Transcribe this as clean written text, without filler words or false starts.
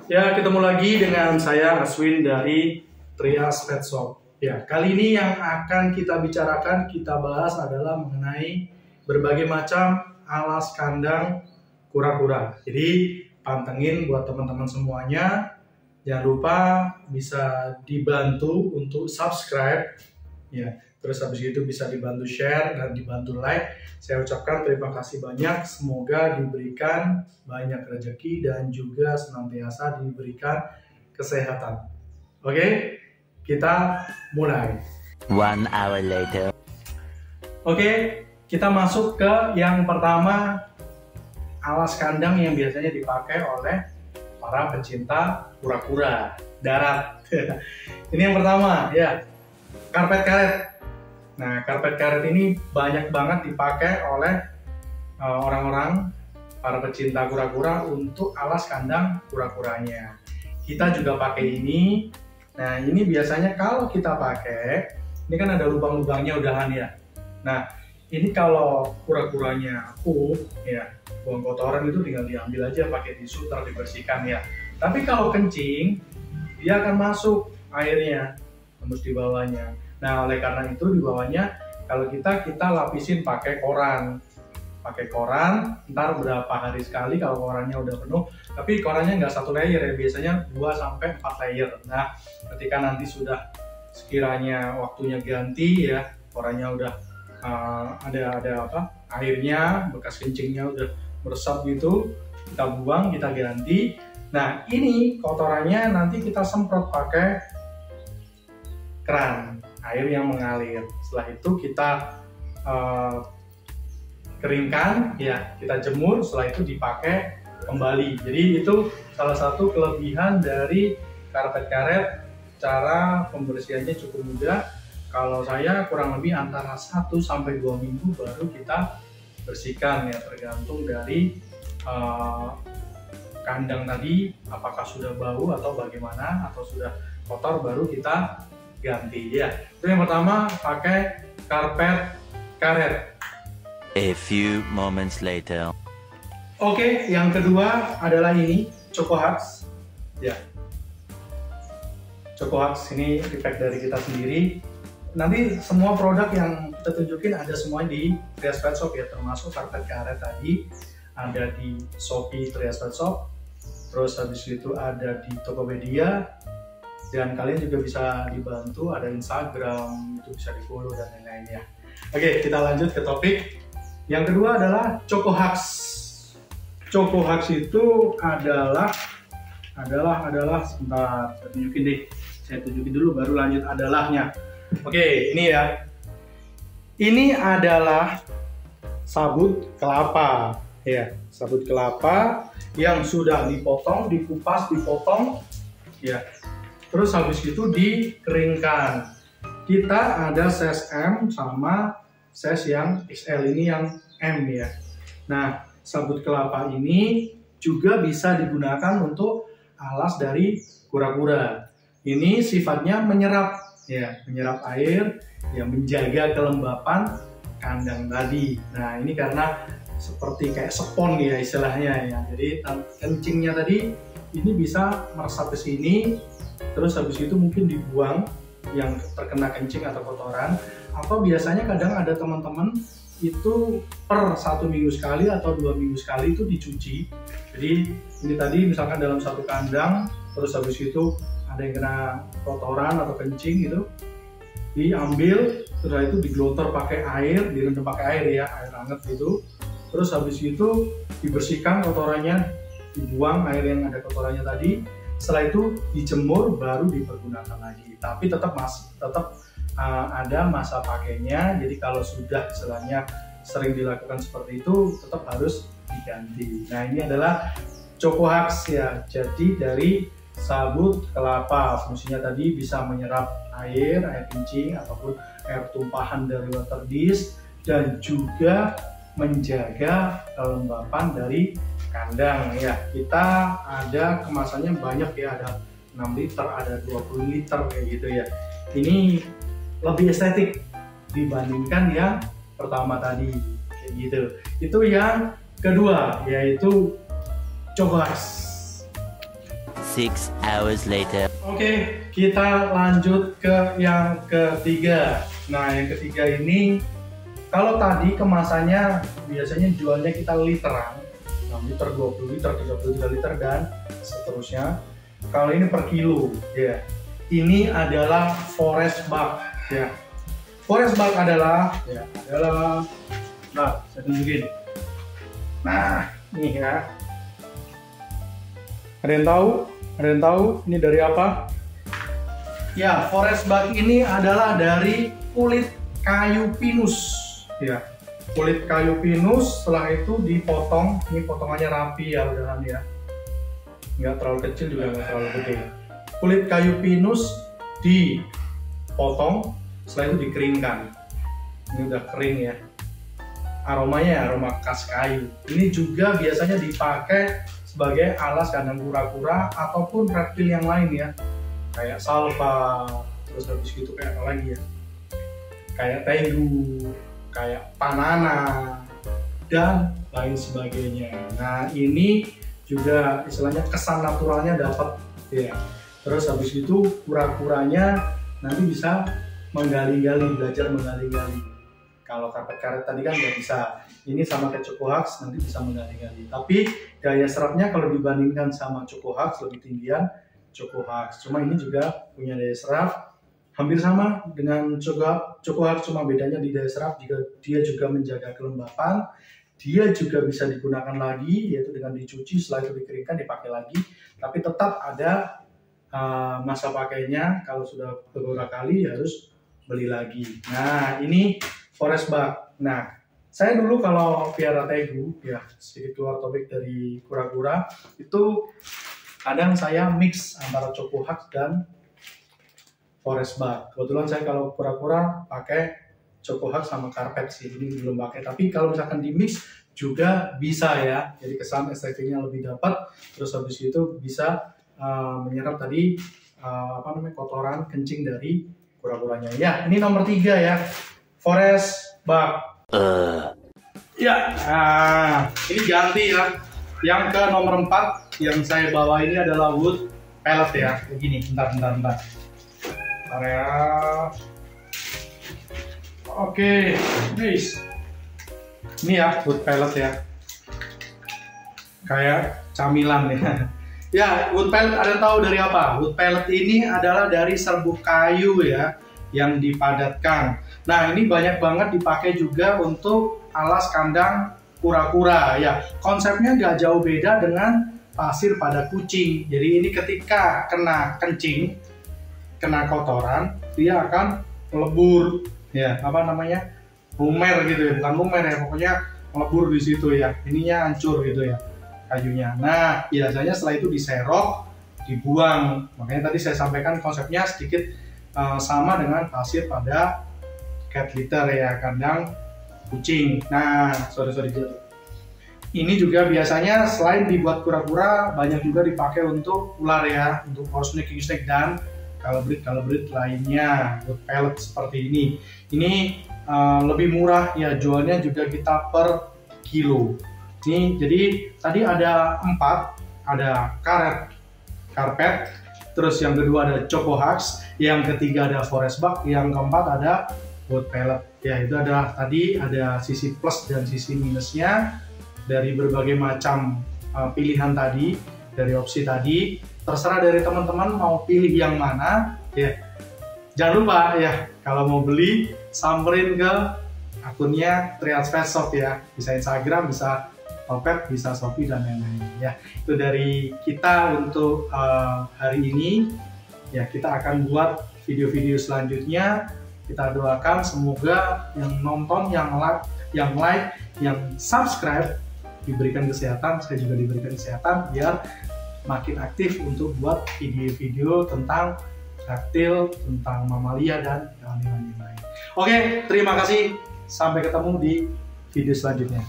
Ya, ketemu lagi dengan saya Aswin dari Trias Pet Shop. Ya, kali ini yang akan kita bicarakan, kita bahas adalah mengenai berbagai macam alas kandang kura-kura. Jadi, pantengin buat teman-teman semuanya. Jangan lupa bisa dibantu untuk subscribe. Ya, terus habis itu bisa dibantu share dan dibantu like. Saya ucapkan terima kasih banyak. Semoga diberikan banyak rezeki dan juga senantiasa diberikan kesehatan. Oke, kita mulai. 1 hour later. Oke, kita masuk ke yang pertama, alas kandang yang biasanya dipakai oleh para pecinta kura-kura darat. Ini yang pertama, ya, karpet karet. Nah, karpet karet ini banyak banget dipakai oleh orang-orang para pecinta kura-kura untuk alas kandang kura-kuranya. Kita juga pakai ini. Nah, ini biasanya kalau kita pakai, ini kan ada lubang-lubangnya udahan ya. Nah, ini kalau kura-kuranya ya, buang kotoran itu tinggal diambil aja pakai tisu, terus dibersihkan ya. Tapi kalau kencing, dia akan masuk airnya, tembus di bawahnya. Nah, oleh karena itu di bawahnya kalau kita lapisin pakai koran. Pakai koran, ntar berapa hari sekali kalau korannya udah penuh. Tapi korannya nggak 1 layer ya, biasanya 2-4 layer. Nah, ketika nanti sudah sekiranya waktunya ganti ya, korannya udah ada airnya, bekas kencingnya udah meresap gitu, kita buang, kita ganti. Nah, ini kotorannya nanti kita semprot pakai keran, air yang mengalir. Setelah itu kita keringkan, ya, kita jemur. Setelah itu dipakai kembali. Jadi itu salah satu kelebihan dari karpet karet. Cara pembersihannya cukup mudah. Kalau saya kurang lebih antara 1-2 minggu baru kita bersihkan ya, tergantung dari kandang tadi apakah sudah bau atau bagaimana, atau sudah kotor baru kita ganti ya. Itu yang pertama, pakai karpet karet. A few moments later. Oke, yang kedua adalah ini Choco Hugs ya. Choco Hugs ini repack dari kita sendiri. Nanti semua produk yang kita tunjukin ada semua di Trias Pet Shop ya, termasuk karpet karet tadi ada di Shopee Trias Pet Shop. Terus habis itu ada di Tokopedia, dan kalian juga bisa dibantu, ada Instagram, itu bisa di follow dan lain-lain ya. Oke, kita lanjut ke topik. Yang kedua adalah Choco Hugs. Choco Hugs itu adalah sebentar, saya tunjukin dulu baru lanjut adalahnya. Oke, ini ya. Ini adalah sabut kelapa ya, sabut kelapa yang sudah dipotong, dikupas, dipotong ya. Terus habis itu dikeringkan. Kita ada size M sama size yang XL, ini yang M ya. Nah, sabut kelapa ini juga bisa digunakan untuk alas dari kura-kura. Ini sifatnya menyerap ya, menyerap air, ya, menjaga kelembapan kandang tadi. Nah, ini karena seperti kayak spons ya istilahnya ya. Jadi kencingnya tadi ini bisa meresap ke sini, terus habis itu mungkin dibuang yang terkena kencing atau kotoran. Atau biasanya kadang ada teman-teman itu per 1 minggu sekali atau 2 minggu sekali itu dicuci. Jadi ini tadi misalkan dalam satu kandang, terus habis itu ada yang kena kotoran atau kencing gitu, diambil, setelah itu digelontor pakai air, direndam pakai air ya, air hangat gitu. Terus habis itu dibersihkan kotorannya, dibuang air yang ada kotorannya tadi. Setelah itu dijemur baru dipergunakan lagi. Tapi tetap ada masa pakainya. Jadi kalau sudah istilahnya sering dilakukan seperti itu, tetap harus diganti. Nah, ini adalah Choco Hugs ya. Jadi dari sabut kelapa, fungsinya tadi bisa menyerap air kencing ataupun air tumpahan dari water dish, dan juga menjaga kelembapan dari kandang ya. Kita ada kemasannya banyak ya, ada 6 liter, ada 20 liter kayak gitu ya. Ini lebih estetik dibandingkan yang pertama tadi kayak gitu. Itu yang kedua, yaitu Choco Hugs. 6 hours later. Oke, kita lanjut ke yang ketiga. Nah, yang ketiga ini, kalau tadi kemasannya biasanya jualnya kita literan, 6 liter, 20 liter, 33 liter, dan seterusnya. Kalau ini per kilo, ya. Ini adalah forest bug, ya. Forest bug adalah, nah, saya tunjukin. Nah, ini ya. Ada yang tahu? Ada yang tahu ini dari apa? Ya, forest bug ini adalah dari kulit kayu pinus. Ya, kulit kayu pinus, setelah itu dipotong. Ini potongannya rapi ya, udahan ya. Nggak terlalu kecil juga nggak terlalu gede. Kulit kayu pinus dipotong, setelah itu dikeringkan. Ini udah kering ya. Aromanya aroma khas kayu. Ini juga biasanya dipakai sebagai alas kandang kura-kura ataupun reptil yang lain ya, kayak salva, terus habis gitu kayak apa lagi ya, kayak tegu, kayak panana, dan lain sebagainya. Nah, ini juga istilahnya kesan naturalnya dapat ya. Terus habis itu kura-kuranya nanti bisa menggali-gali, belajar menggali-gali. Kalau karpet karet tadi kan nggak bisa, ini sama kayak Chocohux nanti bisa menggali-gali. Tapi daya serapnya kalau dibandingkan sama Chocohux lebih tinggian Chocohux. Cuma ini juga punya daya serap hampir sama dengan Chocohux, cuma bedanya di daya serap jika dia juga menjaga kelembapan. Dia juga bisa digunakan lagi, yaitu dengan dicuci, setelah itu dikeringkan, dipakai lagi. Tapi tetap ada masa pakainya, kalau sudah beberapa kali harus beli lagi. Nah, ini forest bug. Nah, saya dulu kalau piara tegu, ya sedikit keluar topik dari kura-kura, itu kadang saya mix antara Chocohux dan forest bug. Kebetulan saya kalau kura-kura pakai Chocohux sama karpet sih, ini belum pakai. Tapi kalau misalkan di mix juga bisa ya, jadi kesan estetiknya lebih dapat. Terus habis itu bisa menyerap tadi kotoran kencing dari kura-kuranya. Ya, ini nomor 3 ya. Forest bug. Ya, ini ganti ya. Yang ke nomor 4 yang saya bawa ini adalah wood pellet ya. Begini, bentar. Area. Oke, guys. Ini ya wood pellet ya. Kayak camilan ya. Ya, wood pellet ada tahu dari apa? Wood pellet ini adalah dari serbuk kayu ya, yang dipadatkan. Nah, ini banyak banget dipakai juga untuk alas kandang kura-kura ya. Konsepnya nggak jauh beda dengan pasir pada kucing. Jadi ini ketika kena kencing, kena kotoran, dia akan melebur ya, lumer gitu ya, bukan lumer ya, pokoknya melebur di situ ya. Ininya hancur gitu ya kayunya. Nah, biasanya setelah itu diserok, dibuang. Makanya tadi saya sampaikan konsepnya sedikit sama dengan pasir pada cat litter ya, kandang kucing. Nah, sorry jatuh. Ini juga biasanya selain dibuat kura-kura, banyak juga dipakai untuk ular ya, untuk horse snake, king snake, dan kalabrit lainnya. Wood pellet seperti ini. Ini lebih murah ya, jualnya juga kita per kilo. Ini jadi tadi ada 4, ada karpet, terus yang kedua ada Chocohux, yang ketiga ada forest bug, yang keempat ada wood pellet. Ya, itu adalah tadi ada sisi plus dan sisi minusnya dari berbagai macam pilihan tadi, dari opsi tadi. Terserah dari teman-teman mau pilih yang mana ya. Jangan lupa ya, kalau mau beli samperin ke akunnya Trias Pet Shop ya, bisa Instagram, bisa Topet, bisa Shopee, dan lain-lain ya. Itu dari kita untuk hari ini ya. Kita akan buat video-video selanjutnya. Kita doakan semoga yang nonton, yang like, yang subscribe diberikan kesehatan, saya juga diberikan kesehatan biar makin aktif untuk buat video-video tentang reptil, tentang mamalia, dan hewan-hewan yang lain. Oke, terima kasih. Sampai ketemu di video selanjutnya.